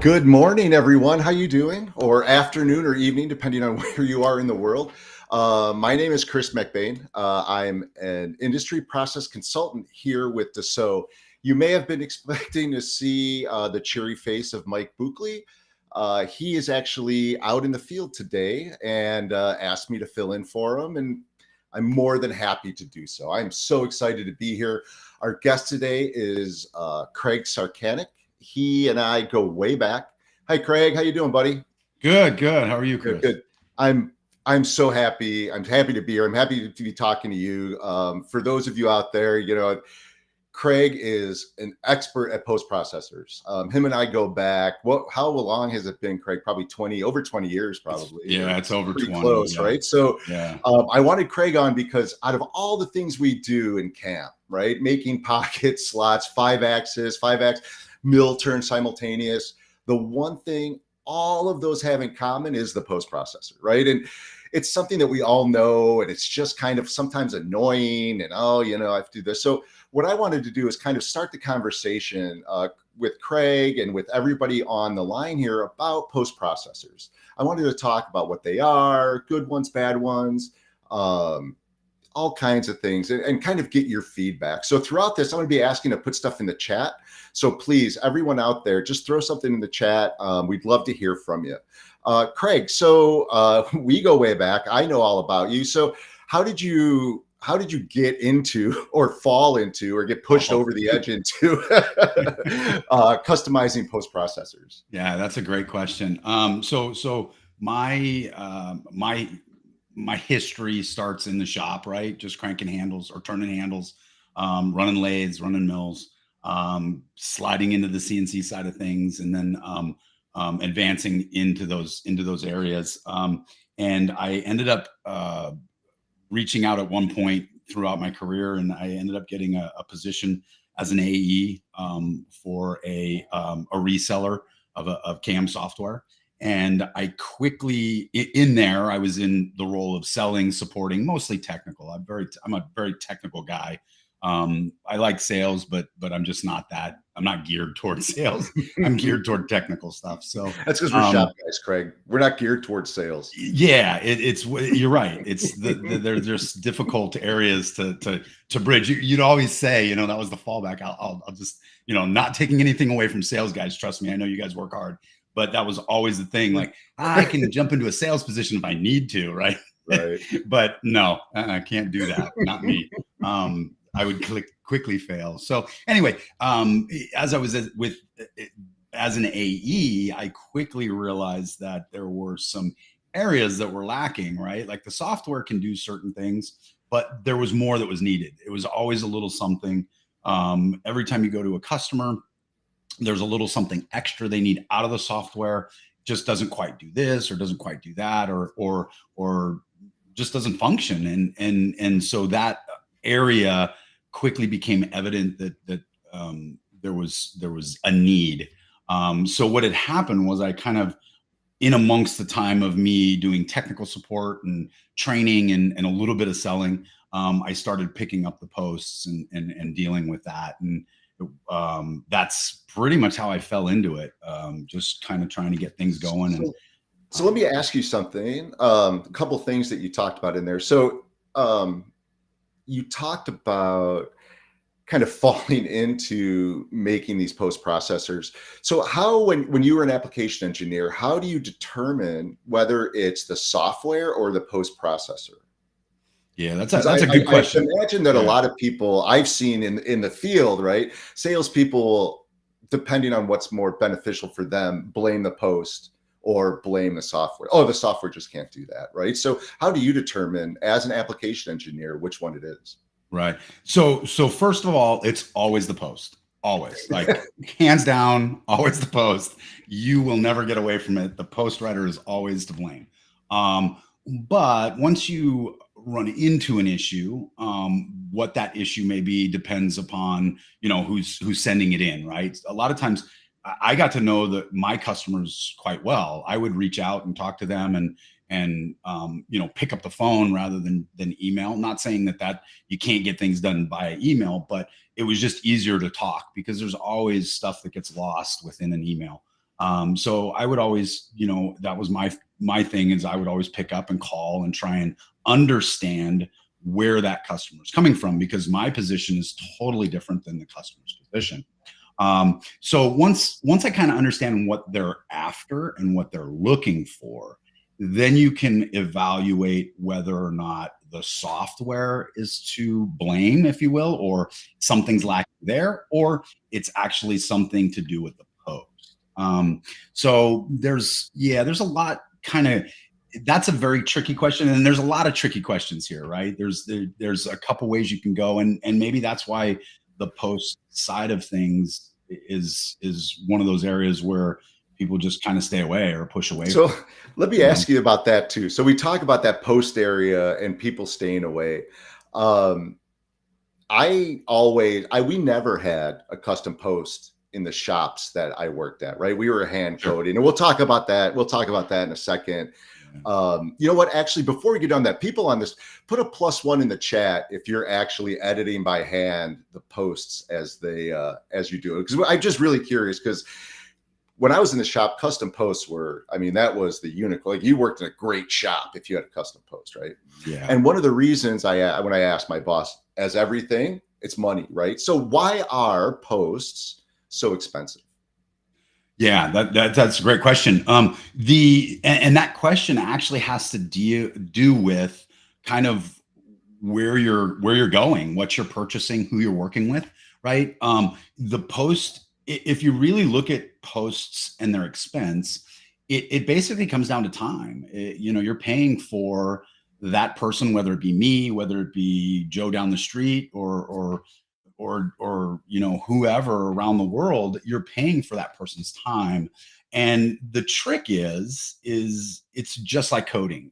Good morning, everyone. How you doing? Or afternoon or evening, depending on where you are in the world. My name is Chris MacBain. I'm an industry process consultant here with Dassault. You may have been expecting to see the cheery face of Mike Buckley. He is actually out in the field today and asked me to fill in for him, and I'm more than happy to do so. I'm so excited to be here. Our guest today is Craig Serkanic. He and I go way back. Hi, Craig. How you doing, buddy? Good, good. How are you, Chris? Good. I'm so happy. I'm happy to be here. I'm happy to be talking to you. For those of you out there, Craig is an expert at post processors. Him and I go back. How long has it been, Craig? Probably over 20 years, probably. It's over pretty 20. Close, yeah. right? So Yeah. I wanted Craig on because out of all the things we do in camp, right, making pockets, slots, 5-axis, mill turn simultaneous, the one thing all of those have in common is the post processor, right? And it's something that we all know, and it's just kind of sometimes annoying, and I have to do this. So what I wanted to do is kind of start the conversation with Craig and with everybody on the line here about post processors. I wanted to talk about what they are, good ones, bad ones, all kinds of things, and kind of get your feedback. So throughout this, I'm going to be asking to put stuff in the chat. So please, everyone out there, just throw something in the chat. We'd love to hear from you. Craig, so we go way back. I know all about you. So how did you get into or fall into or get pushed over the edge into customizing post processors? Yeah, that's a great question. So my history starts in the shop, right? Just cranking handles or turning handles, running lathes, running mills, sliding into the CNC side of things, and then advancing into those areas. And I ended up reaching out at one point throughout my career, and I ended up getting a position as an AE for a reseller of CAM software. And I quickly, I was in the role of selling, supporting, mostly technical. I'm a very technical guy. I like sales, but I'm just not that. I'm not geared toward sales. I'm geared toward technical stuff. So that's because we're shop guys, Craig. We're not geared towards sales. Yeah, you're right. It's they're just difficult areas to bridge. You'd always say, that was the fallback. I'll just, not taking anything away from sales guys. Trust me, I know you guys work hard. But that was always the thing. Like, I can jump into a sales position if I need to, right? Right. But no, I can't do that. Not me. I would quickly fail. So anyway, as I was as an AE, I quickly realized that there were some areas that were lacking, right? Like the software can do certain things, but there was more that was needed. It was always a little something. Every time you go to a customer, there's a little something extra they need out of the software. Just doesn't quite do this or doesn't quite do that, or just doesn't function. And so that area quickly became evident that there was a need. So what had happened was I kind of, in amongst the time of me doing technical support and training and a little bit of selling, I started picking up the posts and dealing with that. And that's pretty much how I fell into it. Just kind of trying to get things going. So let me ask you something. A couple of things that you talked about in there. So you talked about kind of falling into making these post processors. So how, when you were an application engineer, how do you determine whether it's the software or the post processor? Yeah, that's a good question. I imagine that a lot of people I've seen in the field, right? Salespeople, depending on what's more beneficial for them, blame the post or blame the software. Oh, the software just can't do that, right? So how do you determine as an application engineer which one it is? Right. So first of all, it's always the post. Always, like hands down, always the post. You will never get away from it. The post writer is always to blame. But once you run into an issue, what that issue may be depends upon, who's sending it in, right? A lot of times I got to know that my customers quite well. I would reach out and talk to them and pick up the phone rather than email. Not saying that you can't get things done via email, but it was just easier to talk because there's always stuff that gets lost within an email. So I would always, that was my thing, is I would always pick up and call and try and understand where that customer is coming from, because my position is totally different than the customer's position. So once I kind of understand what they're after and what they're looking for, then you can evaluate whether or not the software is to blame, if you will, or something's lacking there, or it's actually something to do with the post. So there's a lot kind of, that's a very tricky question. And there's a lot of tricky questions here, right? There's a couple ways you can go. And maybe that's why the post side of things is one of those areas where people just kind of stay away or push away. So let me ask you about that too. So we talk about that post area and people staying away. We never had a custom post in the shops that I worked at, right? We were hand coding, and we'll talk about that. We'll talk about that in a second. You know what? Actually, before we get on that, people on this, put a +1 in the chat if you're actually editing by hand the posts as you do it. Because I'm just really curious, because when I was in the shop, custom posts were, that was the unicorn. Like, you worked in a great shop if you had a custom post, right? Yeah. And one of the reasons when I asked my boss, as everything, it's money, right? So why are posts so expensive? Yeah, that's a great question. And that question actually has to do with kind of where you're going, what you're purchasing, who you're working with, right? The post, if you really look at posts and their expense, it basically comes down to time. You're paying for that person, whether it be me, whether it be Joe down the street, or whoever around the world. You're paying for that person's time. And the trick is it's just like coding.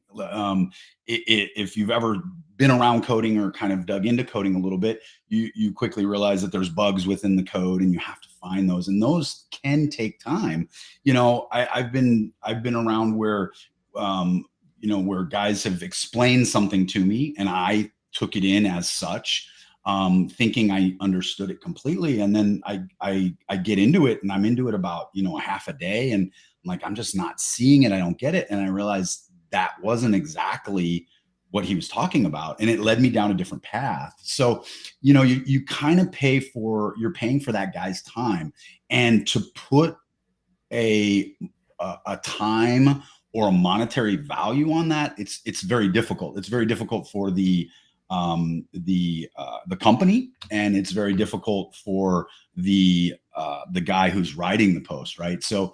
If you've ever been around coding or kind of dug into coding a little bit, you quickly realize that there's bugs within the code, and you have to find those, and those can take time. I've been around where where guys have explained something to me, and I took it in as such, thinking I understood it completely. And then I get into it, and I'm into it about, a half a day, and I'm like, I'm just not seeing it. I don't get it. And I realized that wasn't exactly what he was talking about. And it led me down a different path. So, you kind of you're paying for that guy's time, and to put a time or a monetary value on that, it's very difficult. It's very difficult for the company, and it's very difficult for the guy who's writing the post, right? So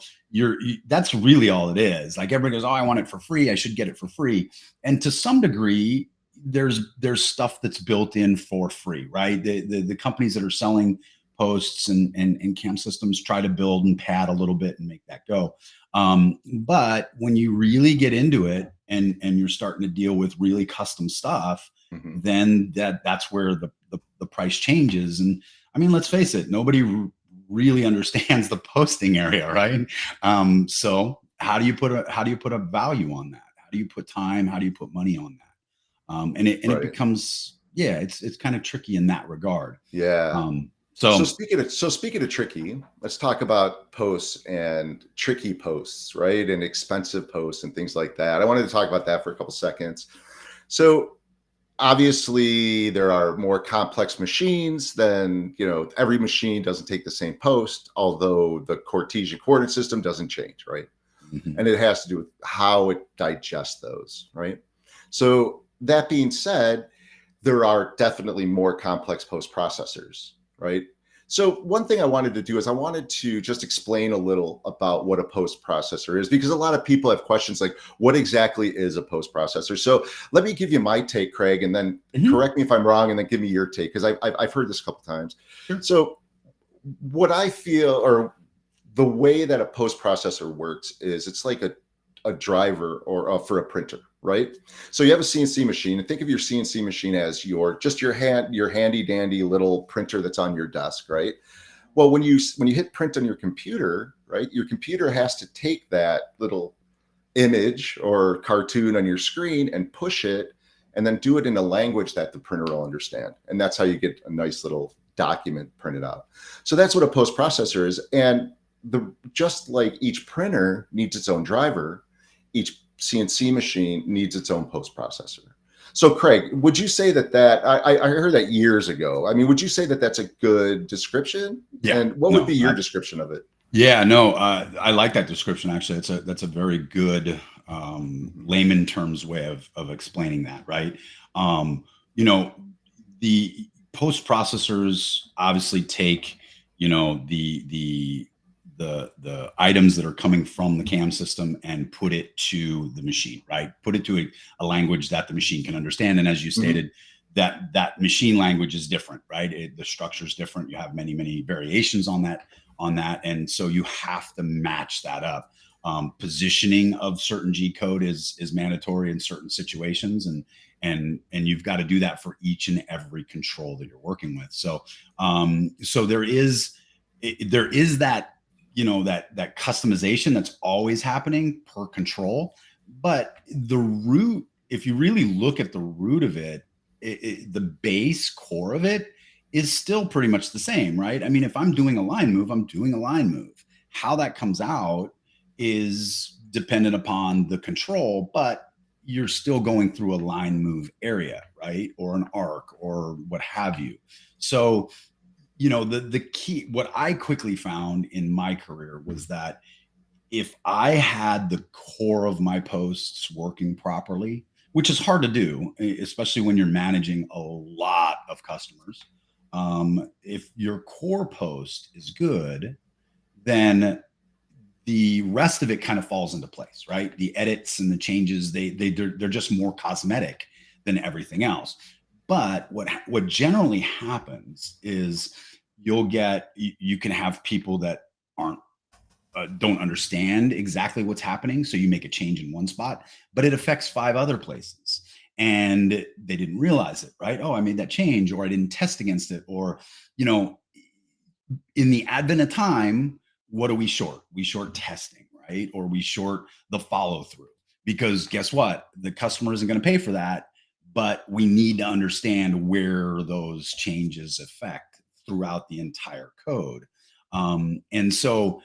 that's really all it is. Like, everybody goes, oh, I want it for free, I should get it for free. And to some degree, there's stuff that's built in for free, right? The companies that are selling posts and CAM systems try to build and pad a little bit and make that go. But when you really get into it, and you're starting to deal with really custom stuff, Mm-hmm. then that's where the price changes. And let's face it, nobody really understands the posting area, right? So how do you put a value on that? How do you put time? How do you put money on that? And it becomes, it's kind of tricky in that regard. Yeah. So speaking of tricky, let's talk about posts and tricky posts, right? And expensive posts and things like that. I wanted to talk about that for a couple seconds. So obviously, there are more complex machines than, every machine doesn't take the same post, although the Cartesian coordinate system doesn't change, right? Mm-hmm. And it has to do with how it digests those, right? So that being said, there are definitely more complex post processors, right? So one thing I wanted to do is I wanted to just explain a little about what a post processor is, because a lot of people have questions like, what exactly is a post processor? So let me give you my take, Craig, and then correct me if I'm wrong, and then give me your take, because I've heard this a couple times. Sure. So what I feel, or the way that a post processor works, is it's like a driver or for a printer, right? So you have a CNC machine, and think of your CNC machine as your handy dandy little printer that's on your desk, right? Well, when you hit print on your computer, right, your computer has to take that little image or cartoon on your screen and push it, and then do it in a language that the printer will understand. And that's how you get a nice little document printed out. So that's what a post processor is. And just like each printer needs its own driver, each CNC machine needs its own post processor. So Craig, would you say that I heard that years ago? I mean, would you say that that's a good description? Yeah. And what would No. be your description of it? Yeah. No. I like that description. Actually, that's a very good layman terms way of explaining that. Right. You know, the post processors obviously take, you know, the items that are coming from the CAM system and put it to the machine, right? Put it to a language that the machine can understand. And as you stated, that machine language is different, right? The structure is different. You have many variations on that. And so you have to match that up. Positioning of certain G code is mandatory in certain situations, and you've got to do that for each and every control that you're working with. So so there is that, you know, that customization that's always happening per control. But the root, if you really look at the root of it, the base core of it is still pretty much the same, right? I mean, if I'm doing a line move, I'm doing a line move. How that comes out is dependent upon the control, but you're still going through a line move area, right? Or an arc or what have you. So, you know, the key, what I quickly found in my career was that if I had the core of my posts working properly, which is hard to do, especially when you're managing a lot of customers. If your core post is good, then the rest of it kind of falls into place, right? The edits and the changes, they're just more cosmetic than everything else. But what generally happens is you can have people that don't understand exactly what's happening. So you make a change in one spot, but it affects 5 other places. And they didn't realize it, right? Oh, I made that change, or I didn't test against it. Or, you know, in the advent of time, what do we short? We short testing, right? Or we short the follow through, because guess what? The customer isn't going to pay for that, but we need to understand where those changes affect throughout the entire code. And so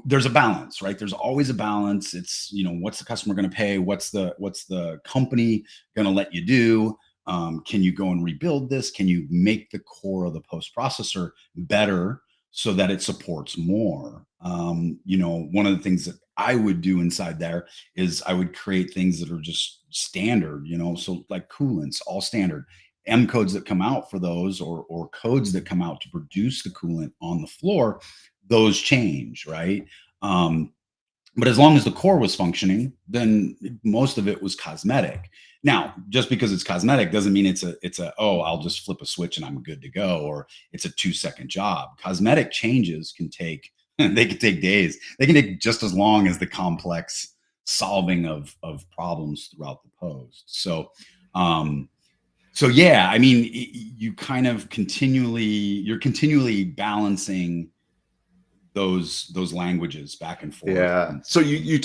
there's a balance, right? There's always a balance. It's, you know, what's the customer going to pay? What's the company going to let you do? Can you go and rebuild this? Can you make the core of the post processor better so that it supports more? You know, one of the things that I would do inside there is I would create things that are just standard, you know, so like coolants, all standard. M codes that come out for those, or codes that come out to produce the coolant on the floor, those change, right? But as long as the core was functioning, then most of it was cosmetic. Now, just because it's cosmetic doesn't mean it's a oh, I'll just flip a switch and I'm good to go, or it's a 2-second job. Cosmetic changes can take they can take days. They can take just as long as the complex solving of problems throughout the post. So yeah, I mean, you kind of you're continually balancing those languages back and forth. Yeah. So you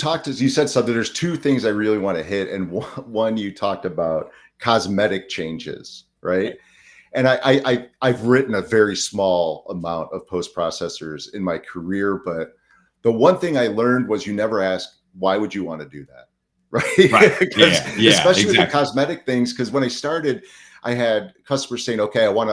said something. There's 2 things I really want to hit, and one you talked about cosmetic changes, right? And I've written a very small amount of post processors in my career, but the one thing I learned was you never ask, why would you want to do that? Right. Right. Yeah. Especially Exactly. with the cosmetic things. Because when I started, I had customers saying, okay, I want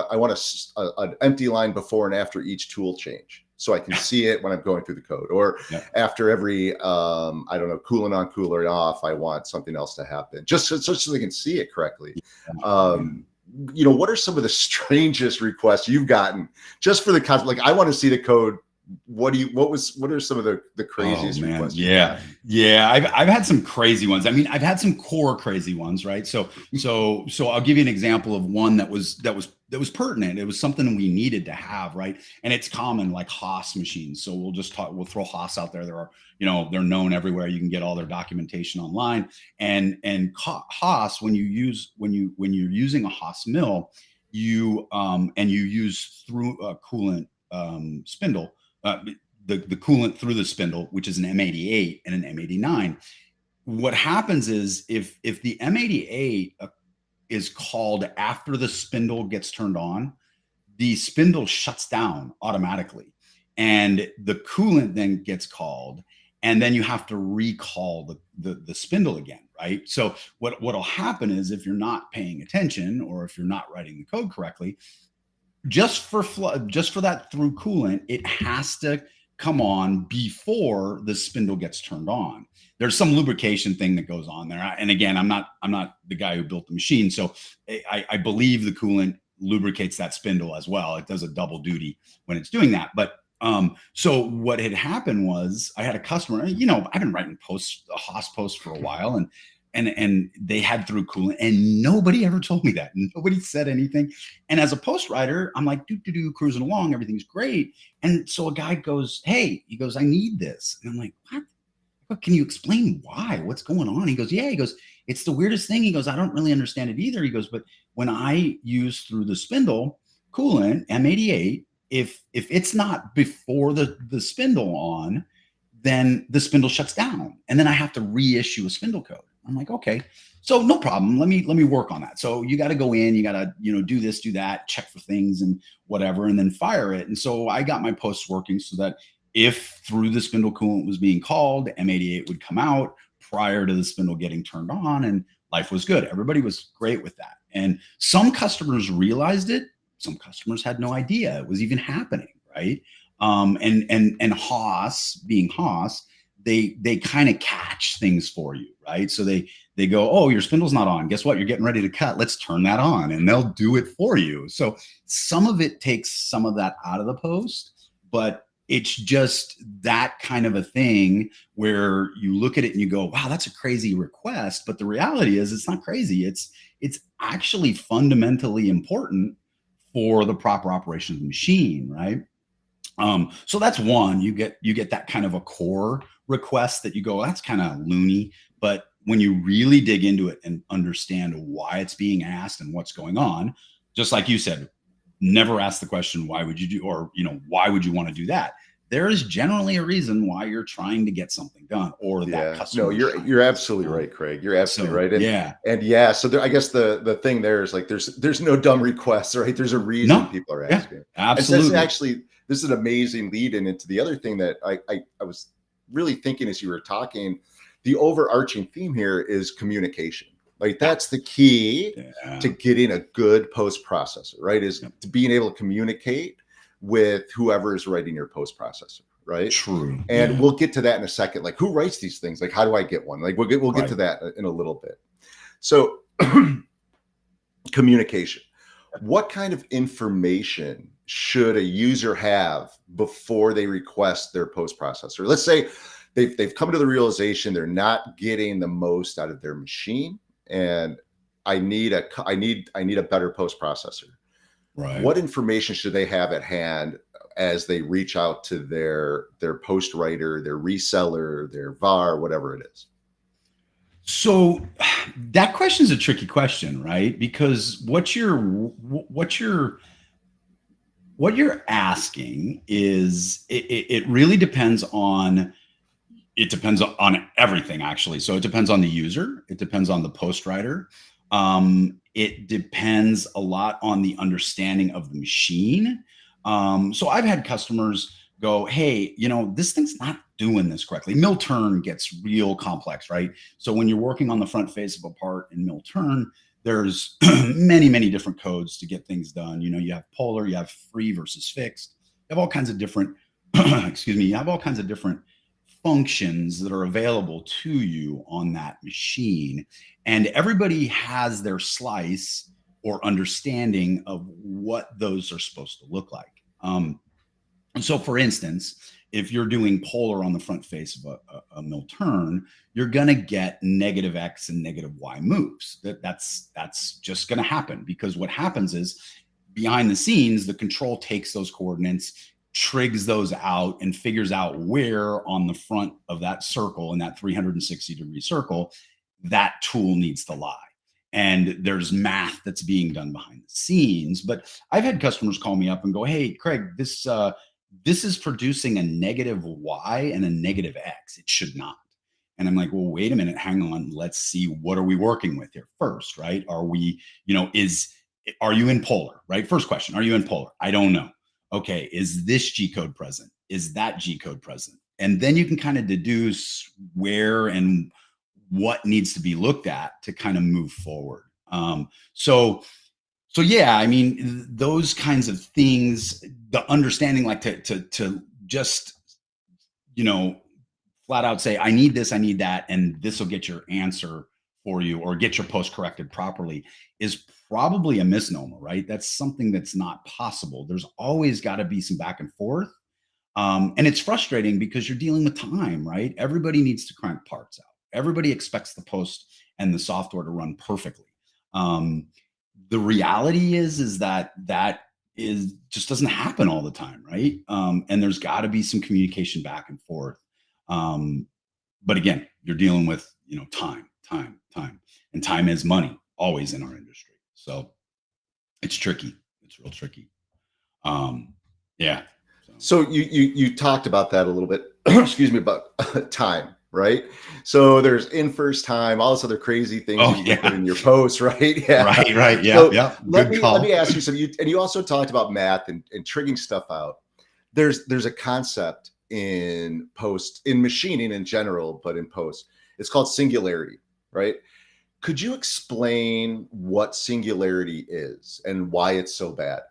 an empty line before and after each tool change, so I can see it when I'm going through the code, or after every, I don't know, coolant on, coolant off, I want something else to happen, just so they can see it correctly. You know, what are some of the strangest requests you've gotten just for the cosmetic? Like, I want to see the code. What are some of the craziest requests? Yeah. I've had some crazy ones. I mean, I've had some core crazy ones, right? So I'll give you an example of one that was pertinent. It was something we needed to have, right? And it's common, like Haas machines. So we'll throw Haas out there. There are, you know, they're known everywhere. You can get all their documentation online. And Haas, when you're using a Haas mill, and you use through a coolant spindle, the coolant through the spindle, which is an M88 and an M89. What happens is if the M88 is called after the spindle gets turned on, the spindle shuts down automatically. and the coolant then gets called, and then you have to recall the spindle again, right? So what'll happen is, if you're not paying attention, or if you're not writing the code correctly, just for that through coolant, it has to come on before the spindle gets turned on. There's some lubrication thing that goes on there. And again, I'm not the guy who built the machine, so I believe the coolant lubricates that spindle as well. It does a double duty when it's doing that. But so what had happened was, I had a customer, I've been writing Haas posts for a while, and they had through coolant, and nobody ever told me that. Nobody said anything. And as a post writer, I'm like, cruising along, everything's great. And so a guy goes, hey, he goes, I need this. And I'm like, what? Can you explain why? What's going on? He goes, yeah. He goes, it's the weirdest thing. He goes, I don't really understand it either. He goes, but when I use through the spindle coolant, M88, if it's not before the spindle on, then the spindle shuts down, and then I have to reissue a spindle code. I'm like, okay, so no problem. Let me work on that. So you got to go in, you got to, do this, do that, check for things and whatever, and then fire it. And so I got my posts working so that if through the spindle coolant was being called, M88 would come out prior to the spindle getting turned on, and life was good. Everybody was great with that. And some customers realized it. Some customers had no idea it was even happening, right? And Haas, being Haas, they kind of catch things for you, right? So they go, oh, your spindle's not on. Guess what? You're getting ready to cut. Let's turn that on, and they'll do it for you. So some of it takes some of that out of the post, but it's just that kind of a thing where you look at it and you go, wow, that's a crazy request. But the reality is, it's not crazy. It's actually fundamentally important for the proper operation of the machine, right? So that's one. You get that kind of a core request that you go, that's kind of loony. But when you really dig into it and understand why it's being asked and what's going on, just like you said, never ask the question, why would you do, or, why would you want to do that? There is generally a reason why you're trying to get something done, or that customer. No, you're absolutely right, Craig. You're absolutely right. And so there, I guess the thing there is, like, there's no dumb requests, right? There's a reason people are asking. Absolutely. And this is an amazing lead in into the other thing that I was really thinking as you were talking. The overarching theme here is communication. Like, that's the key to getting a good post processor, right? Is to being able to communicate with whoever is writing your post processor, right? True. And we'll get to that in a second. Like, who writes these things? Like, how do I get one? Like, we'll get to that in a little bit. So communication. What kind of information should a user have before they request their post processor? Let's say they've come to the realization they're not getting the most out of their machine, and I need a better post processor. Right. What information should they have at hand as they reach out to their post writer, their reseller, their VAR, whatever it is? So that question is a tricky question, right? Because what you're asking is, it really depends on everything, actually. So it depends on the user, it depends on the post writer. It depends a lot on the understanding of the machine. So I've had customers go, hey, this thing's not doing this correctly. Mill turn gets real complex, right? So when you're working on the front face of a part in mill turn, there's many, many different codes to get things done. You have polar, you have free versus fixed. You have all kinds of different, you have all kinds of different functions that are available to you on that machine. And everybody has their slice or understanding of what those are supposed to look like. And so, for instance, if you're doing polar on the front face of a mill turn, you're going to get negative X and negative Y moves. That's just going to happen, because what happens is, behind the scenes, the control takes those coordinates, trigs those out, and figures out where on the front of that circle, in that 360-degree circle, that tool needs to lie. And there's math that's being done behind the scenes. But I've had customers call me up and go, hey, Craig, this is producing a negative Y and a negative X. It should not. And I'm like, well, wait a minute, hang on. Let's see, what are we working with here first, right? Are we, are you in polar, right? First question, are you in polar? I don't know. Okay, is this G code present? is that G code present? And then you can kind of deduce where and what needs to be looked at to kind of move forward. So yeah, I mean, those kinds of things, the understanding, like to just, flat out say, I need this, I need that, and this will get your answer for you or get your post corrected properly, is probably a misnomer, right? That's something that's not possible. There's always got to be some back and forth. And it's frustrating because you're dealing with time, right? Everybody needs to crank parts out. Everybody expects the post and the software to run perfectly. The reality is that just doesn't happen all the time, right? And there's got to be some communication back and forth. But again, you're dealing with time, and time is money always in our industry. So it's tricky. It's real tricky. Yeah. So you talked about that a little bit. Excuse me, about time, right? So there's in first time, all this other crazy things you put in your posts, right? Yeah. Right. Yeah. So yeah. Let me ask you something. And you also talked about math and triggering stuff out. There's a concept in machining in general, but in post, it's called singularity, right? Could you explain what singularity is and why it's so bad?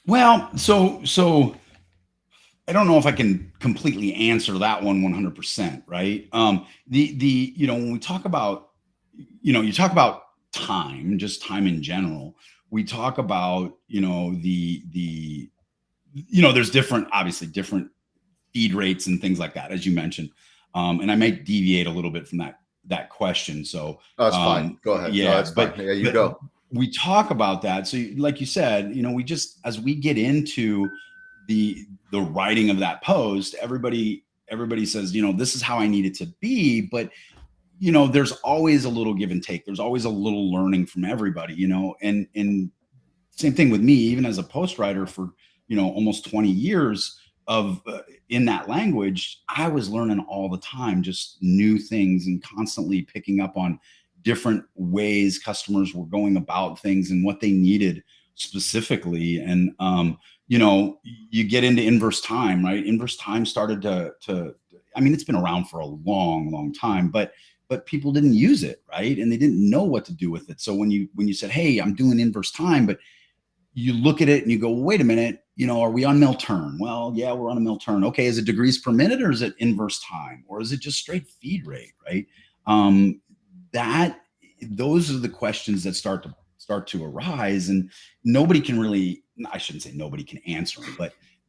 Well, so I don't know if I can completely answer that one 100%, right? When we talk about, you talk about time, just time in general, we talk about, there's obviously different feed rates and things like that, as you mentioned. And I might deviate a little bit from that question. So that's fine. Go ahead. Yeah, no, that's fine. Yeah, you go. We talk about that. So like you said, we just, as we get into the writing of that post, everybody says, this is how I need it to be. But, there's always a little give and take. There's always a little learning from everybody, and same thing with me, even as a post writer for, almost 20 years of in that language, I was learning all the time, just new things and constantly picking up on different ways customers were going about things and what they needed specifically. And, you get into inverse time, right? Inverse time started to, I mean, it's been around for a long, long time, but people didn't use it, right? And they didn't know what to do with it. So when you said, hey, I'm doing inverse time, but you look at it and you go, wait a minute, are we on mill turn? Well, yeah, we're on a mill turn. Okay, is it degrees per minute or is it inverse time? Or is it just straight feed rate, right? Those are the questions that start to arise, and nobody can really, I shouldn't say nobody can answer them,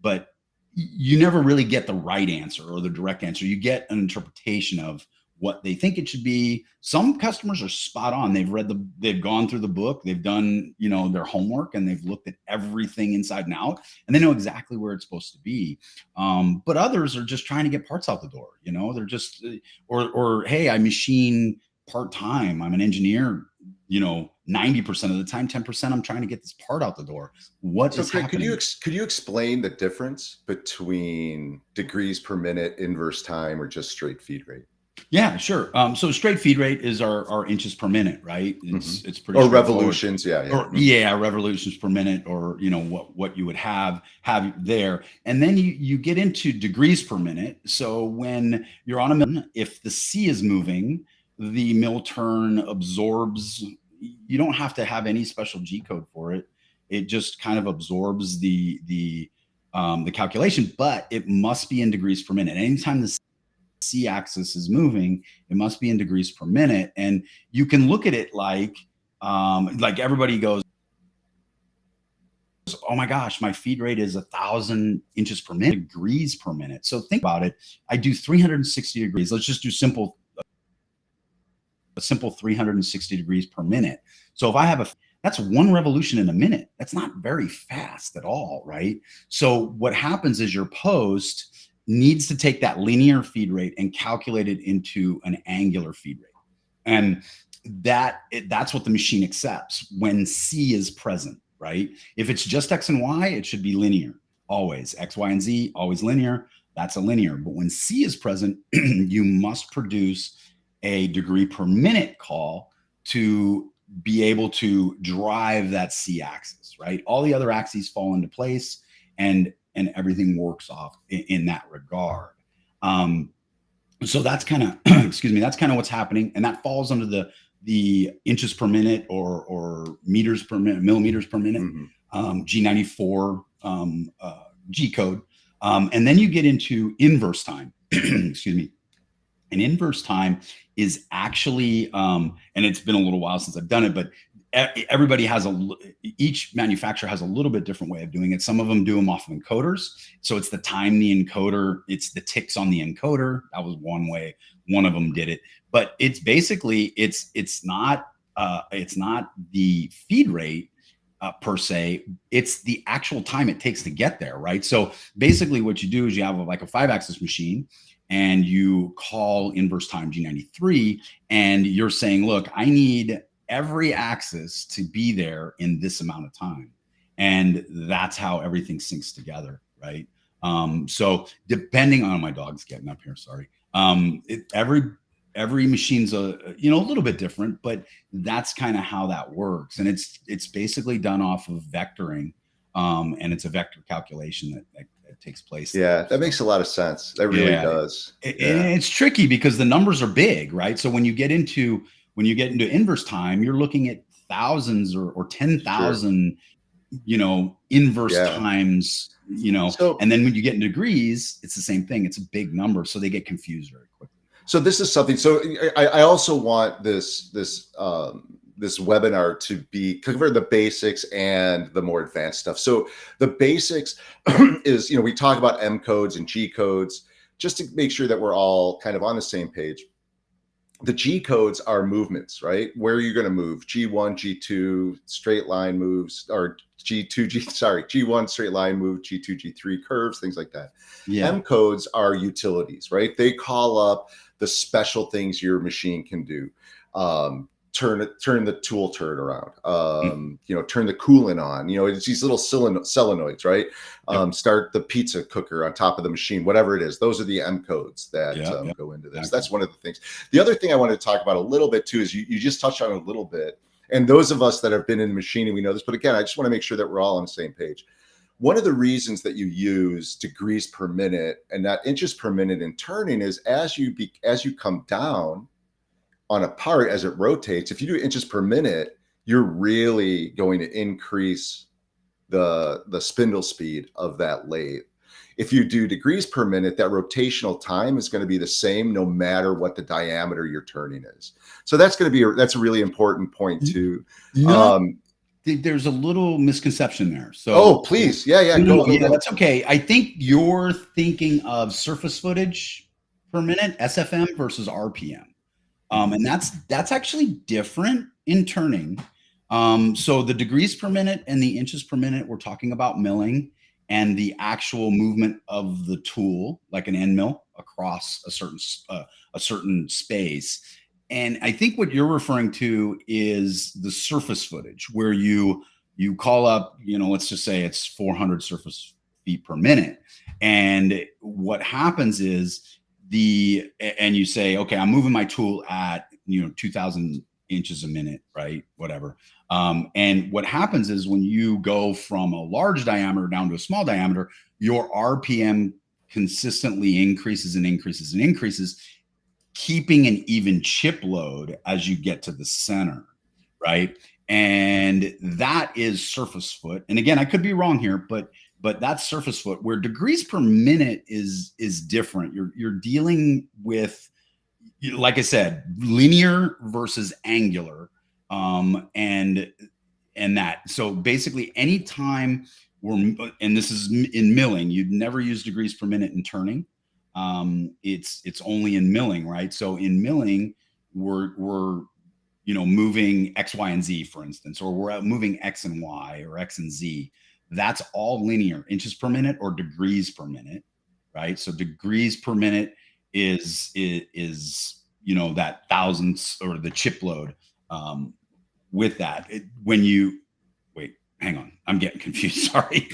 but you never really get the right answer or the direct answer. You get an interpretation of what they think it should be. Some customers are spot on. They've gone through the book, they've done, their homework, and they've looked at everything inside and out, and they know exactly where it's supposed to be. But others are just trying to get parts out the door. They're just, or hey, I machine part-time. I'm an engineer, 90% of the time, 10% I'm trying to get this part out the door. What is happening? Could you explain the difference between degrees per minute, inverse time, or just straight feed rate? Yeah, sure. So straight feed rate is our inches per minute, right? It's pretty, or revolutions, revolutions per minute, or what you would have there. And then you get into degrees per minute. So when you're on a mill, if the C is moving, the mill turn absorbs. You don't have to have any special G code for it. It just kind of absorbs the calculation, but it must be in degrees per minute. Anytime the C axis is moving, it must be in degrees per minute. And you can look at it like everybody goes, oh my gosh, my feed rate is 1,000 inches per minute, degrees per minute. So think about it. I do 360 degrees. Let's just do a simple 360 degrees per minute. So if I have that's one revolution in a minute. That's not very fast at all, right? So what happens is your post needs to take that linear feed rate and calculate it into an angular feed rate. And that's what the machine accepts when C is present, right? If it's just X and Y, it should be linear, always. X, Y, and Z, always linear. That's a linear. But when C is present, you must produce a degree per minute call to be able to drive that C axis, right? All the other axes fall into place, and and everything works off in that regard. So that's kind of, excuse me, that's kind of what's happening. And that falls under the inches per minute or meters per minute, millimeters per minute, G94 G code. And then you get into inverse time, excuse me. And inverse time is actually, and it's been a little while since I've done it, but everybody has each manufacturer has a little bit different way of doing it. Some of them do them off of encoders. So it's the time the encoder, it's the ticks on the encoder. That was one way one of them did it. But it's basically, it's not the feed rate per se, it's the actual time it takes to get there, right? So basically what you do is you have like a 5-axis machine and you call inverse time G93 and you're saying, look, I need every axis to be there in this amount of time. And that's how everything syncs together, right? So depending on, my dog's getting up here, sorry. Every machine's a little bit different, but that's kind of how that works. And it's basically done off of vectoring. And it's a vector calculation that takes place. Yeah, that makes a lot of sense. That really does. And it's tricky because the numbers are big, right? So when you get into inverse time, you're looking at thousands or 10,000, inverse times, so, and then when you get in degrees, it's the same thing. It's a big number. So they get confused very quickly. So this is something, so I also want this webinar to cover the basics and the more advanced stuff. So the basics is, we talk about M codes and G codes, just to make sure that we're all kind of on the same page. The G codes are movements, right? Where you're going to move, G1, G2, straight line moves, or G1 straight line move, G2, G3 curves, things like that. Yeah. M codes are utilities, right? They call up the special things your machine can do. Turn the tool turn around, turn the coolant on, it's these little solenoids, right? Start the pizza cooker on top of the machine, whatever it is. Those are the M codes that go into this. That's one of the things. The other thing I wanted to talk about a little bit too, is you just touched on it a little bit. And those of us that have been in the machining, we know this, but again, I just want to make sure that we're all on the same page. One of the reasons that you use degrees per minute and not inches per minute in turning is as you come down on a part, as it rotates, if you do inches per minute, you're really going to increase the spindle speed of that lathe. If you do degrees per minute, that rotational time is going to be the same no matter what the diameter you're turning is. So that's a really important point too. There's a little misconception there. So, please. Yeah. Go. That's okay. I think you're thinking of surface footage per minute, SFM versus RPM. And that's actually different in turning. So the degrees per minute and the inches per minute, we're talking about milling and the actual movement of the tool, like an end mill across a certain space. And I think what you're referring to is the surface footage, where you call up, let's just say it's 400 surface feet per minute. And what happens is and you say, okay, I'm moving my tool at, 2000 inches a minute, right? Whatever. And what happens is when you go from a large diameter down to a small diameter, your RPM consistently increases and increases and increases, keeping an even chip load as you get to the center, right? And that is surface foot. And again, I could be wrong here, but that's surface foot. Where degrees per minute is different. You're dealing with, like I said, linear versus angular, and that. So basically, anytime and this is in milling, you'd never use degrees per minute in turning. It's only in milling, right? So in milling, we're moving X, Y, and Z, for instance, or we're moving X and Y or X and Z. That's all linear, inches per minute or degrees per minute, right? So degrees per minute is that thousandths or the chip load. With that, wait, hang on, I'm getting confused. Sorry.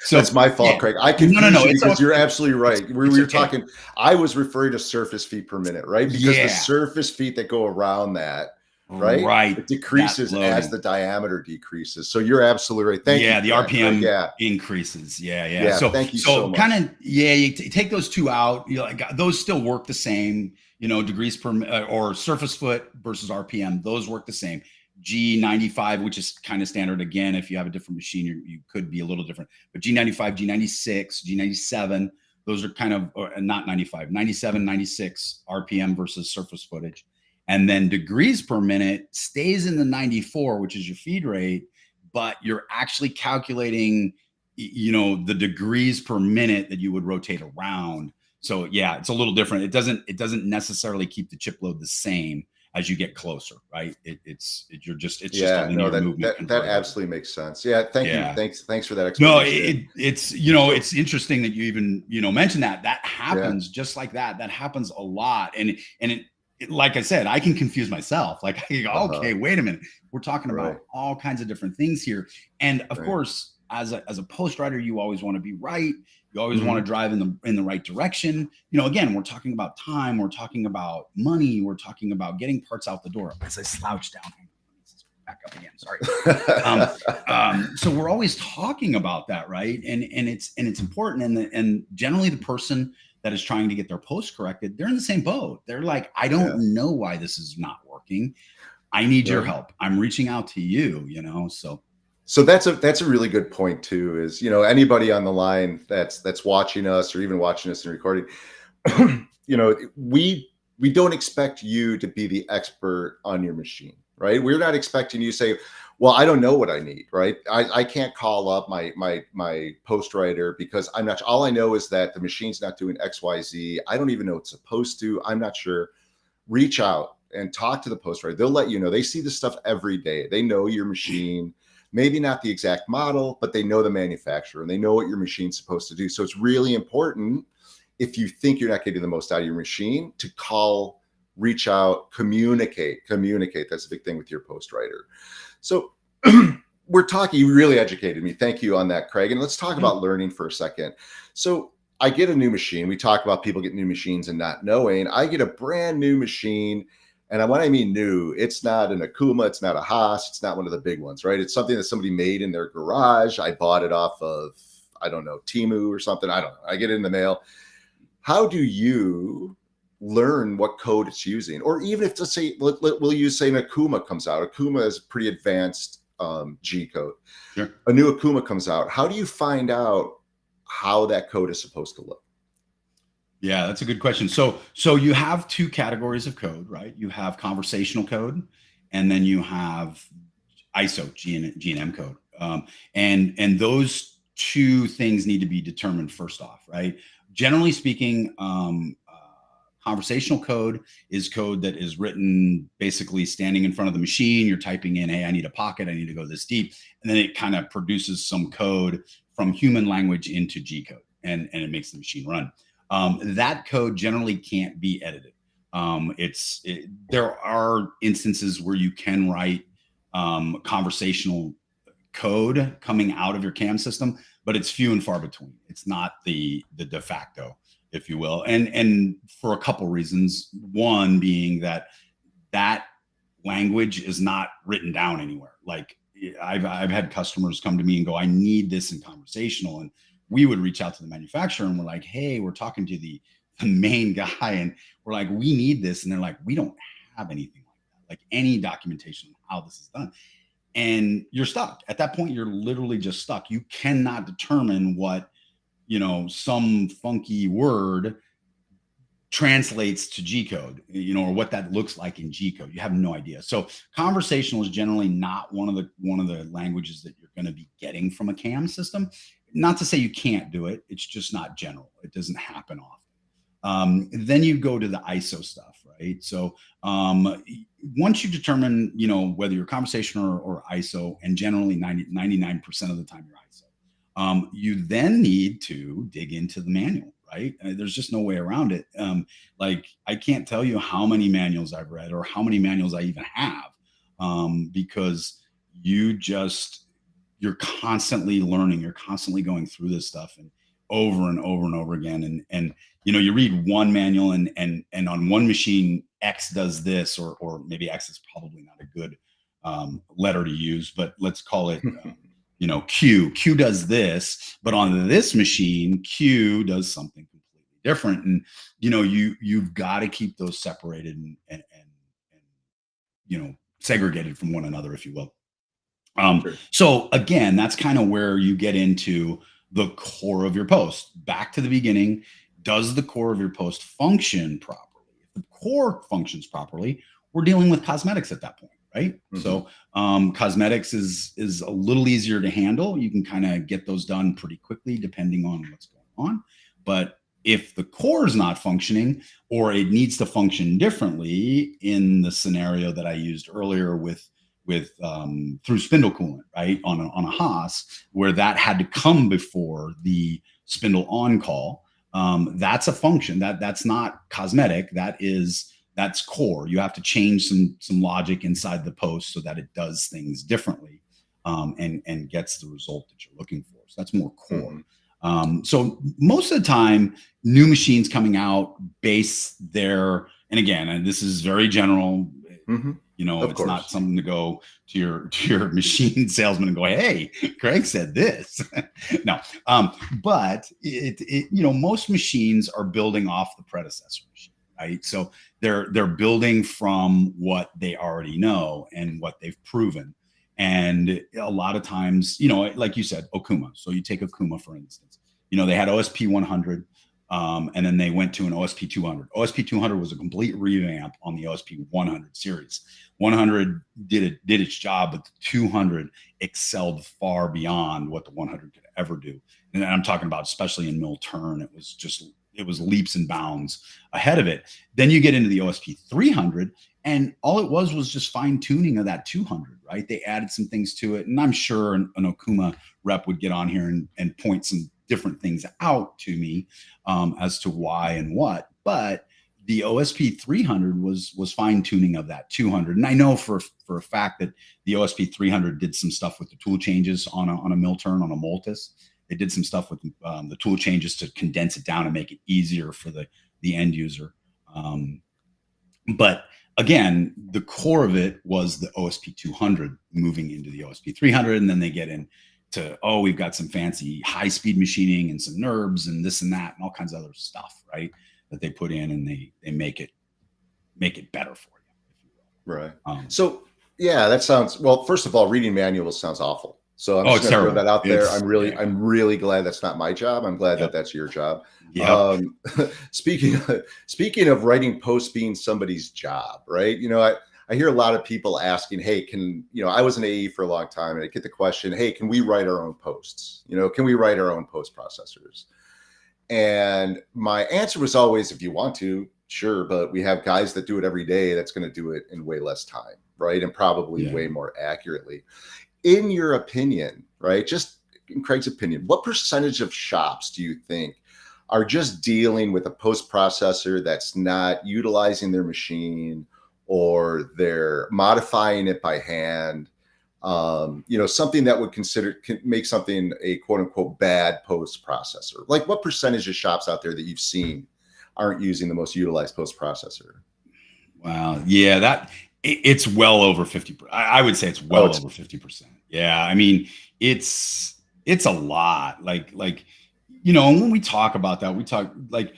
So that's my fault, Craig. I confused you because you're absolutely right. We were talking. I was referring to surface feet per minute, right? Because the surface feet that go around that right? Right. It That decreases as loading. the diameter decreases. So you're absolutely right. Thank you Yeah, the for that, Craig. RPM Yeah. increases. Yeah, yeah. Yeah. So, Thank you so so much. kind of, yeah, you take those two out. You know, like those still work the same. You know, degrees per or surface foot versus RPM. Those work the same. G95, which is kind of standard. Again, if you have a different machine, you could be a little different. But G95, G96, G97, those are kind of not 95, 97, 96 RPM versus surface footage. And then degrees per minute stays in the 94, which is your feed rate, but you're actually calculating, you know, the degrees per minute that you would rotate around. So yeah, it's a little different. It doesn't necessarily keep the chip load the same as you get closer, right? It's just a Yeah, no, linear movement that converter. absolutely makes sense. Yeah, thank you. Yeah. Thanks for that No, explanation. it's, you know, So, it's interesting that you even, you know, mention that. That yeah. happens just like that. That happens a lot. And like I said, I can confuse myself. Like, I go, Uh-huh. okay, wait a minute. We're talking Right. about all kinds of different things here. And of Right. course, as a post writer, you always want to be right. You always want Mhm. to drive in the right direction. You know, again, we're talking about time. We're talking about money. We're talking about getting parts out the door. As I slouch down, back up again. Sorry. So we're always talking about that, right? And it's important. And generally, the person that is trying to get their post corrected, they're in the same boat. They're like, I Yeah. don't know why this is not working. I need your No. help. I'm reaching out to you. You know, So that's a really good point too, is, you know, anybody on the line that's watching us or even watching us and recording, you know, we don't expect you to be the expert on your machine, right? We're not expecting you to say, well, I don't know what I need, right? I can't call up my post writer because I'm not, all I know is that the machine's not doing XYZ. I don't even know it's supposed to. I'm not sure. Reach out and talk to the post writer. They'll let you know. They see this stuff every day. They know your machine, maybe not the exact model, but they know the manufacturer and they know what your machine's supposed to do. So it's really important, if you think you're not getting the most out of your machine, to call, reach out, communicate. That's a big thing with your post writer. So we're talking, you really educated me. Thank you on that, Craig. And let's talk about learning for a second. So I get a new machine. We talk about people getting new machines and not knowing. I get a brand new machine. And when I mean new, it's not an Akuma, it's not a Haas, it's not one of the big ones, right? It's something that somebody made in their garage. I bought it off of, I don't know, Temu or something. I don't know. I get it in the mail. How do you learn what code it's using? Or even if, let's say, we'll use, say, an Akuma comes out. Akuma is pretty advanced G code. Sure. A new Akuma comes out. How do you find out how that code is supposed to look? Yeah, that's a good question. So you have two categories of code, right? You have conversational code, and then you have ISO G and M code, and those two things need to be determined first off, right? Generally speaking, conversational code is code that is written basically standing in front of the machine. You're typing in, hey, I need a pocket, I need to go this deep, and then it kind of produces some code from human language into G code, and it makes the machine run. That code generally can't be edited. There are instances where you can write conversational code coming out of your CAM system, but it's few and far between. It's not the de facto, if you will, and for a couple reasons. One being that language is not written down anywhere. Like I've had customers come to me and go, I need this in conversational, and we would reach out to the manufacturer and we're like, hey, we're talking to the main guy and we're like, we need this. And they're like, we don't have anything like that, like any documentation on how this is done. And you're stuck. At that point, you're literally just stuck. You cannot determine what, you know, some funky word translates to G code, you know, or what that looks like in G code. You have no idea. So conversational is generally not one of the languages that you're going to be getting from a CAM system. Not to say you can't do it. It's just not general. It doesn't happen often. Then you go to the ISO stuff, right? So once you determine, you know, whether you're conversational or ISO, and generally 99% of the time you're ISO, you then need to dig into the manual, right? There's just no way around it. Like I can't tell you how many manuals I've read or how many manuals I even have, because you're constantly learning, you're constantly going through this stuff and over and over and over again. And you know, you read one manual and on one machine, X does this, or maybe X is probably not a good letter to use, but let's call it, Q. Q does this, but on this machine, Q does something completely different. And, you've got to keep those separated and segregated from one another, if you will. Sure. So again, that's kind of where you get into the core of your post. Back to the beginning, does the core of your post function properly? If the core functions properly, we're dealing with cosmetics at that point, right? So cosmetics is a little easier to handle. You can kind of get those done pretty quickly depending on what's going on. But if the core is not functioning, or it needs to function differently, in the scenario that I used earlier with through spindle coolant, right, on a Haas, where that had to come before the spindle on call, that's a function that's not cosmetic. That's core. You have to change some logic inside the post so that it does things differently, and gets the result that you're looking for. So that's more core. So most of the time, new machines coming out base their, and again, and this is very general, it's not something to go to your machine salesman and go, hey, Craig said this. No, but most machines are building off the predecessor machine, right? So they're building from what they already know and what they've proven. And a lot of times, like you said, Okuma. So you take Okuma, for instance, they had OSP 100, and then they went to an OSP 200. OSP 200 was a complete revamp on the OSP 100 series. 100 did its job, but the 200 excelled far beyond what the 100 could ever do. And I'm talking about, especially in mill turn, it was leaps and bounds ahead of it. Then you get into the OSP 300, and all it was just fine tuning of that 200, right? They added some things to it, and I'm sure an Okuma rep would get on here and point some different things out to me as to why and what. But the OSP 300 was fine tuning of that 200, and I know for a fact that the OSP 300 did some stuff with the tool changes on a mill turn, on a Multis. They did some stuff with the tool changes to condense it down and make it easier for the end user. But again, the core of it was the OSP 200 moving into the OSP 300, and then they get into, we've got some fancy high-speed machining and some NURBs and this and that and all kinds of other stuff, right, that they put in, and they make it better for you, if you will. Right. So yeah, that sounds, well, first of all, reading manuals sounns awful. So I'm just going to throw that out there. I'm really glad that's not my job. I'm glad that that's your job. Speaking of writing posts being somebody's job, right? I hear a lot of people asking, hey, I was an AE for a long time, and I get the question, hey, can we write our own posts? Can we write our own post processors? And my answer was always, if you want to, sure, but we have guys that do it every day. That's going to do it in way less time, right? And probably way more accurately. In your opinion, right? Just in Craig's opinion, what percentage of shops do you think are just dealing with a post processor that's not utilizing their machine, or they're modifying it by hand? Something that would make something a quote unquote bad post processor. Like, what percentage of shops out there that you've seen aren't using the most utilized post processor? Wow. Yeah, it's well over 50%. I would say it's well over 50%. Yeah. I mean, it's a lot. Like, when we talk about that, we talk like,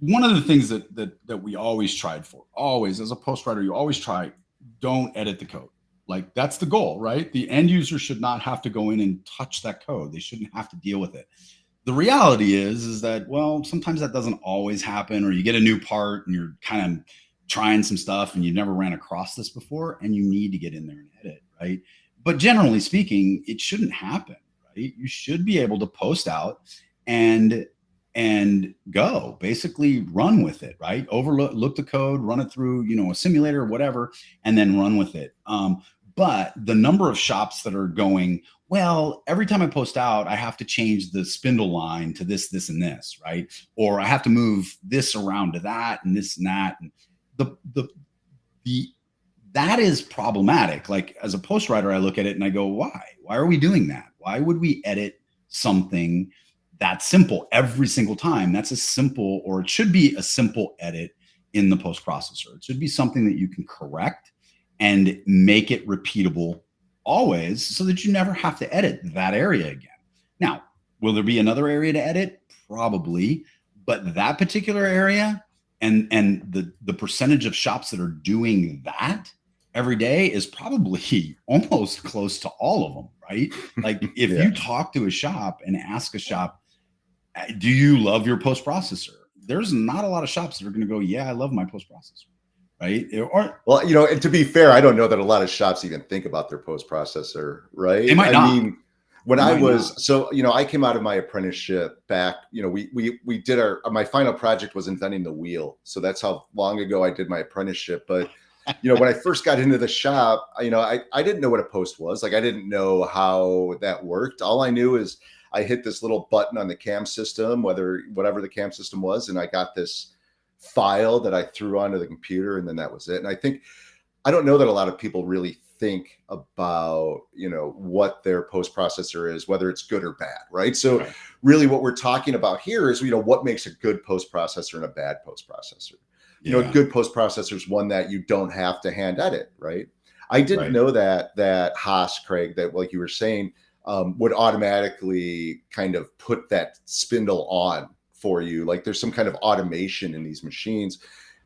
one of the things that we always tried for, always as a post writer, you always try, don't edit the code. Like, that's the goal, right? The end user should not have to go in and touch that code. They shouldn't have to deal with it. The reality is that, well, sometimes that doesn't always happen, or you get a new part and you're kind of trying some stuff and you've never ran across this before, and you need to get in there and edit, right? But generally speaking, it shouldn't happen, right? You should be able to post out and go, basically run with it, right? Look the code, run it through, a simulator or whatever, and then run with it. But the number of shops that are going, well, every time I post out, I have to change the spindle line to this, and this, right? Or I have to move this around to that and this and that. And that is problematic. Like, as a post writer, I look at it and I go, why? Why are we doing that? Why would we edit something that simple every single time? That's a simple, or it should be a simple edit in the post processor. It should be something that you can correct and make it repeatable always, so that you never have to edit that area again. Now, will there be another area to edit? Probably, but that particular area and the percentage of shops that are doing that every day is probably almost close to all of them, right? Like if you talk to a shop and ask a shop, do you love your post processor? There's not a lot of shops that are going to go, yeah, I love my post processor. Right. Or, well, you know, and to be fair, I don't know that a lot of shops even think about their post processor, right? They might not. I mean, when I was, so, you know, I came out of my apprenticeship back, you know, we did my final project was inventing the wheel. So that's how long ago I did my apprenticeship. But, you know, when I first got into the shop, you know, I didn't know what a post was. Like, I didn't know how that worked. All I knew is I hit this little button on the cam system, whatever the cam system was, and I got this file that I threw onto the computer, and then that was it. And I don't know that a lot of people really think about, you know, what their post processor is, whether it's good or bad, right? So really what we're talking about here is, you know, what makes a good post processor and a bad post processor. You know, a good post processor is one that you don't have to hand edit, right? I didn't know that Haas, Craig, that like you were saying, would automatically kind of put that spindle on for you. Like there's some kind of automation in these machines.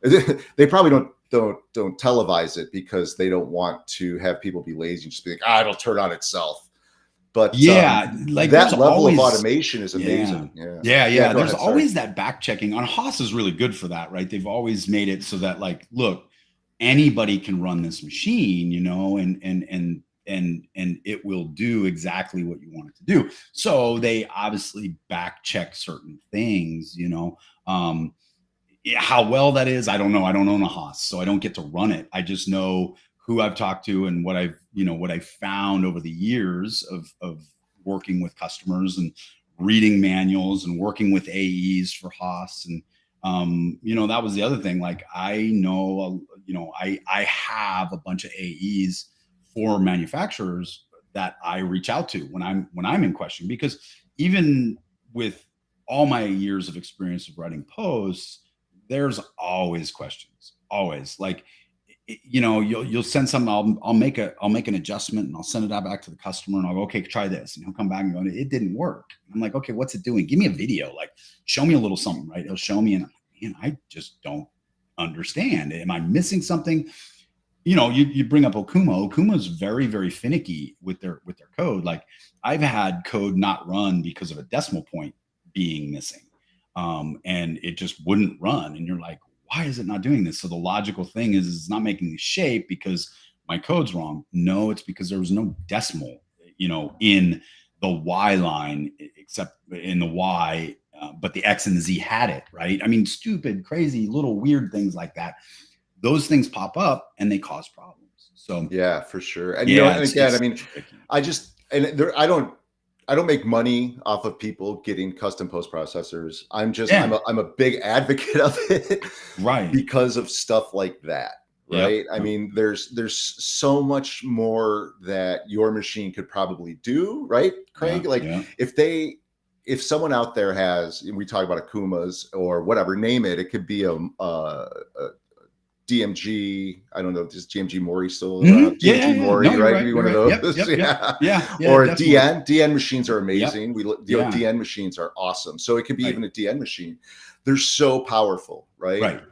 They probably don't televise it because they don't want to have people be lazy and just be like, it'll turn on itself. But like that level of automation is amazing. There's always that back checking. On Haas is really good for that, right? They've always made it so that, like, look, anybody can run this machine, you know, and it will do exactly what you want it to do. So they obviously back check certain things, you know. How well that is, I don't know. I don't own a Haas, so I don't get to run it. I just know who I've talked to and what I've found over the years of working with customers and reading manuals and working with AEs for Haas. And you know, that was the other thing. Like, I know, you know, I have a bunch of AEs for manufacturers that I reach out to when I'm in question, because even with all my years of experience of writing posts, there's always questions, always. Like, you know, you'll send something, I'll make an adjustment and I'll send it out back to the customer and I'll go, okay, try this. And he'll come back and go, it didn't work. I'm like, okay, what's it doing? Give me a video, like show me a little something, right? He'll show me and I just don't understand. Am I missing something? You know, you bring up Okuma. Okuma is very, very finicky with their code. Like, I've had code not run because of a decimal point being missing. And it just wouldn't run. And you're like, why is it not doing this? So the logical thing is it's not making the shape because my code's wrong. No, it's because there was no decimal, you know, in the Y line, except in the Y, but the X and the Z had it, right? I mean, stupid, crazy, little weird things like that. Those things pop up and they cause problems. So yeah, for sure. And you know, and again, I mean, tricky. I don't make money off of people getting custom post processors. I'm a big advocate of it, right? Because of stuff like that, right? I mean, there's so much more that your machine could probably do, right, Craig? If someone out there has, we talk about Akumas or whatever, name it. It could be a DMG, I don't know, is DMG Mori still around? DMG Mori, no, right? Maybe one of those. Or DN. DN machines are amazing. DN machines are awesome. So it could be even a DN machine. They're so powerful, right?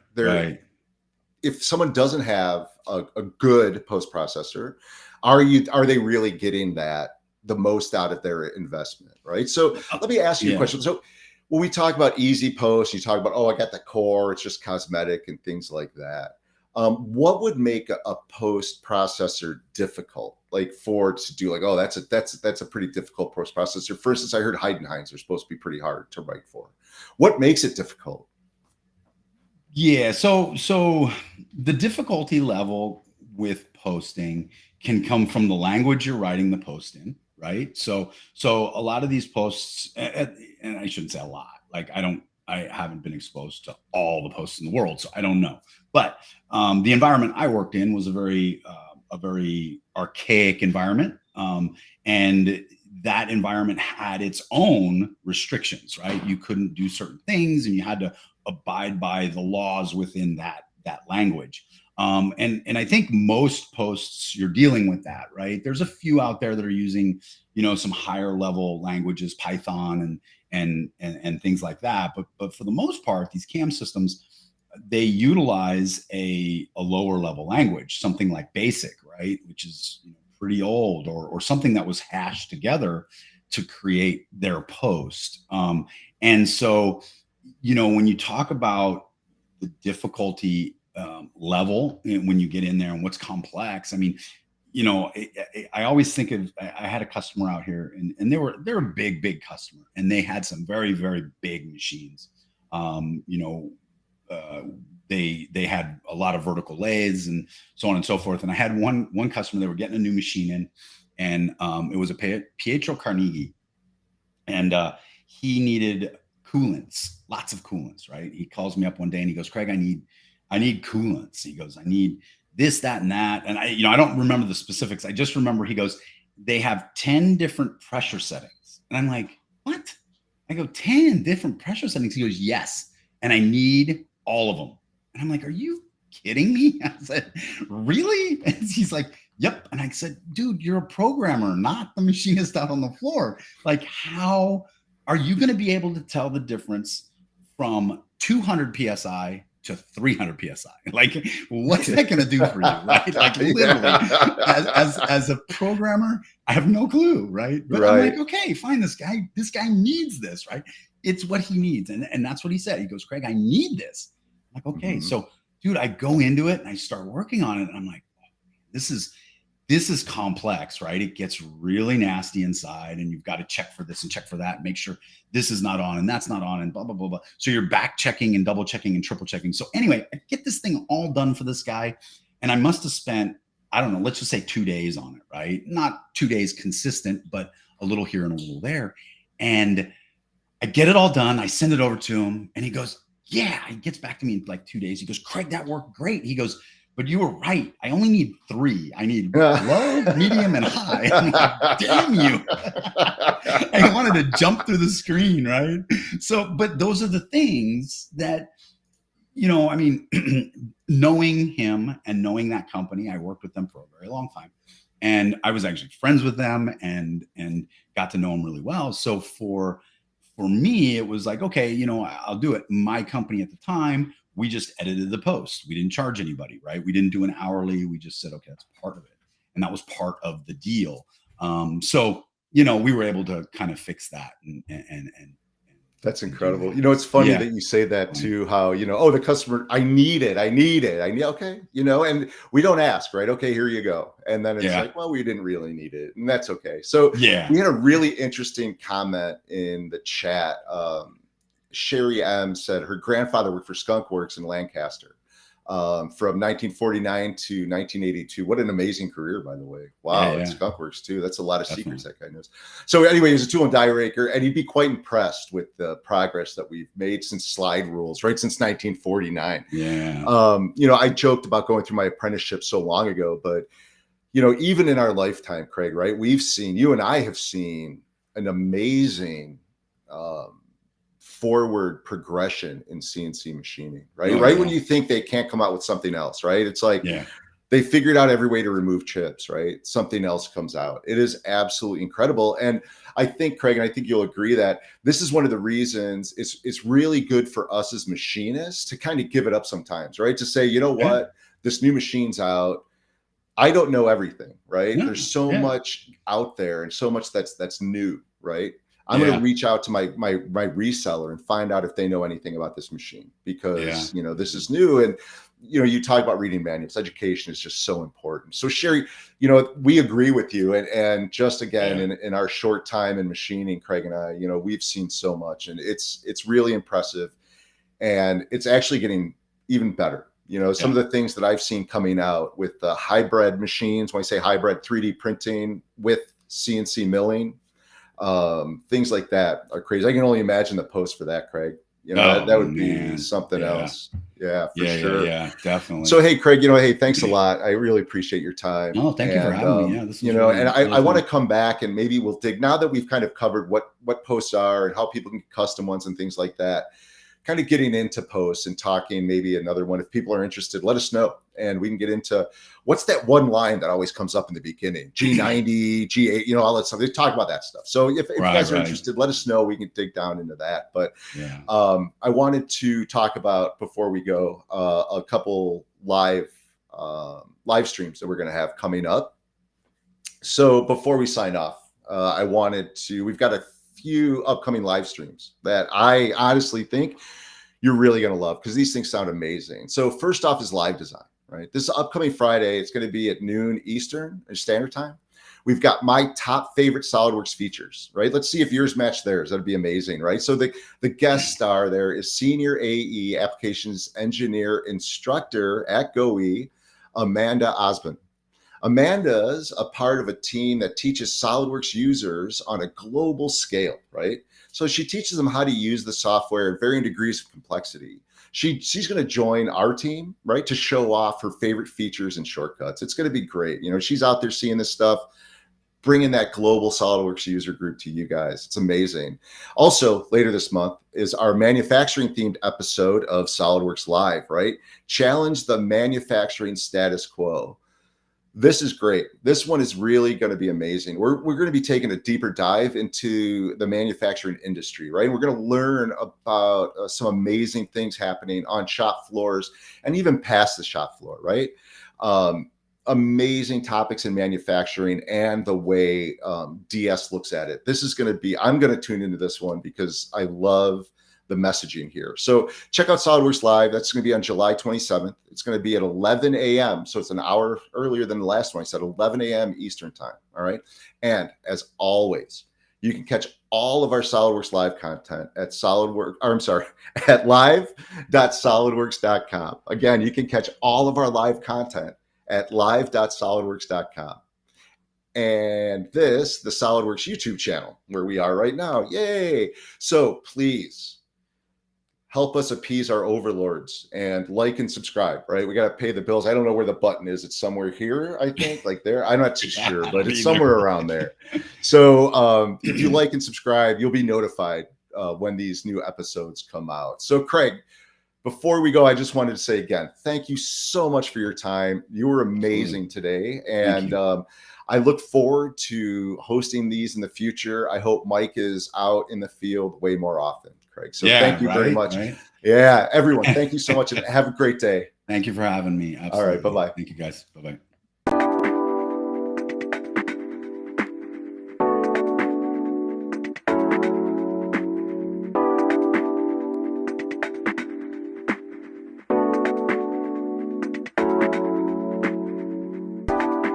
If someone doesn't have a good post processor, are they really getting the most out of their investment, right? So let me ask you a question. So when we talk about easy posts, you talk about, I got the core, it's just cosmetic and things like that. What would make a post processor difficult, like to do, like, that's a pretty difficult post processor? For instance, I heard Heidenheims are supposed to be pretty hard to write for. What makes it difficult? Yeah, so the difficulty level with posting can come from the language you're writing the post in, right? So a lot of these posts, and I shouldn't say a lot, like I haven't been exposed to all the posts in the world, so I don't know. But the environment I worked in was a very archaic environment, and that environment had its own restrictions, right? You couldn't do certain things, and you had to abide by the laws within that language. And I think most posts you're dealing with that, right? There's a few out there that are using, some higher level languages, Python and things like that. But for the most part, these CAM systems, they utilize a lower level language, something like BASIC, right? Which is pretty old, or something that was hashed together to create their post. And so, when you talk about the difficulty level when you get in there and what's complex, I mean, I always think of, I had a customer out here, and they're a big customer, and they had some very, very big machines. They had a lot of vertical lathes and so on and so forth. And I had one customer, they were getting a new machine in, and it was a Pietro Carnegie, and he needed coolants, lots of coolants, right? He calls me up one day and he goes, "Craig, I need coolants." He goes, "I need this, that, and that." And I don't remember the specifics. I just remember he goes, "They have 10 different pressure settings." And I'm like, "What?" I go, 10 different pressure settings. He goes, "Yes. And I need all of them." And I'm like, "Are you kidding me?" I said, "Really?" And he's like, "Yep." And I said, "Dude, you're a programmer, not the machinist out on the floor. Like, how are you going to be able to tell the difference from 200 PSI to 300 PSI? Like, what's that going to do for you?" Right? Like, literally, as a programmer, I have no clue. Right. But I'm like, okay, fine. This guy needs this, right? It's what he needs. And that's what he said. He goes, "Craig, I need this." I'm like, okay. So, dude, I go into it and I start working on it. And I'm like, oh, this is complex, right? It gets really nasty inside, and you've got to check for this and check for that and make sure this is not on and that's not on and blah, blah, blah, blah. So you're back checking and double checking and triple checking. So anyway, I get this thing all done for this guy, and I must have spent, I don't know, let's just say 2 days on it, right? Not 2 days consistent, but a little here and a little there. And I get it all done. I send it over to him, and he goes, "Yeah." He gets back to me in like 2 days. He goes, "Craig, that worked great." He goes, "But you were right. I only need 3. I need low, medium, and high." I'm like, damn you. I wanted to jump through the screen, right? So, but those are the things that, I mean, knowing him and knowing that company, I worked with them for a very long time. And I was actually friends with them and got to know them really well. So for me, it was like, okay, I'll do it. My company at the time, we just edited the post. We didn't charge anybody, right? We didn't do an hourly. We just said, okay, that's part of it. And that was part of the deal. So, we were able to kind of fix that and that's incredible. It's funny that you say that too, how, the customer, I need it. Okay. And we don't ask, right? Okay, here you go. And then it's like, well, we didn't really need it. And that's okay. So we had a really interesting comment in the chat. Sherry M said her grandfather worked for Skunkworks in Lancaster from 1949 to 1982. What an amazing career, by the way. Wow, and Skunkworks too. That's a lot of secrets that guy knows. So anyway, he was a tool and die raker, and he'd be quite impressed with the progress that we've made since slide rules, right? Since 1949. Yeah. I joked about going through my apprenticeship so long ago, but even in our lifetime, Craig, right? You and I have seen an amazing forward progression in CNC machining, right? When you think they can't come out with something else, right? It's like they figured out every way to remove chips, right? Something else comes out. It is absolutely incredible. And I think, Craig, and I think you'll agree that this is one of the reasons it's really good for us as machinists to kind of give it up sometimes, right? To say, what, this new machine's out. I don't know everything, right? There's so much out there and so much that's new, right? I'm going to reach out to my reseller and find out if they know anything about this machine, because, this is new. And, you talk about reading manuals. Education is just so important. So Sherry, we agree with you. And just again, in our short time in machining, Craig and I, we've seen so much, and it's really impressive, and it's actually getting even better. Some of the things that I've seen coming out with the hybrid machines, when I say hybrid, 3D printing with CNC milling, things like that are crazy. I can only imagine the post for that, Craig. You know, Oh that would be man. something Yeah. else. Yeah, for Yeah. sure. Definitely. So, hey, Craig, you know, hey, thanks a lot. I really appreciate your time. No, thank you for And, having me. Yeah, this you was know, and really, I really want to fun. come back and maybe we'll dig, now that we've kind of covered what posts are and how people can custom ones and things like that, kind of getting into posts and talking maybe another one. If people are interested, let us know. And we can get into what's that one line that always comes up in the beginning, G90, G8, you know, all that stuff. They talk about that stuff. So if you guys are interested, let us know. We can dig down into that. But Yeah. I wanted to talk about, before we go, a couple live streams that we're going to have coming up. So before we sign off, we've got a few upcoming live streams that I honestly think you're really going to love, because these things sound amazing. So first off is live design, right? This upcoming Friday, it's going to be at noon Eastern Standard Time. We've got my top favorite SolidWorks features, right? Let's see if yours match theirs. That'd be amazing, right? So the guest star there is Senior AE Applications Engineer Instructor at GoE, Amanda Osmond. Amanda's a part of a team that teaches SolidWorks users on a global scale, right? So she teaches them how to use the software at varying degrees of complexity. She's going to join our team, right, to show off her favorite features and shortcuts. It's going to be great. You know, she's out there seeing this stuff, bringing that global SolidWorks user group to you guys. It's amazing. Also, later this month is our manufacturing themed episode of SolidWorks Live, right? Challenge the manufacturing status quo. This is great. This one is really going to be amazing. We're going to be taking a deeper dive into the manufacturing industry, right? We're going to learn about some amazing things happening on shop floors and even past the shop floor, right? Amazing topics in manufacturing and the way DS looks at it. This is going to be, I'm going to tune into this one because I love the messaging here. So check out SolidWorks Live. That's going to be on July 27th. It's going to be at 11 a.m. So it's an hour earlier than the last one. I said 11 a.m. Eastern time. All right. And as always, you can catch all of our SolidWorks Live content at at live.solidworks.com. Again, you can catch all of our live content at live.solidworks.com. And the SolidWorks YouTube channel, where we are right now. Yay. So please help us appease our overlords and like and subscribe, right? We got to pay the bills. I don't know where the button is. It's somewhere here, I think, like there. I'm not too sure, but it's somewhere around there. So if you like and subscribe, you'll be notified when these new episodes come out. So Craig, before we go, I just wanted to say again, thank you so much for your time. You were amazing today. And I look forward to hosting these in the future. I hope Mike is out in the field way more often, Craig. So thank you very much. Right? Yeah, everyone, thank you so much and have a great day. Thank you for having me. Absolutely. All right, bye-bye. Thank you guys. Bye-bye.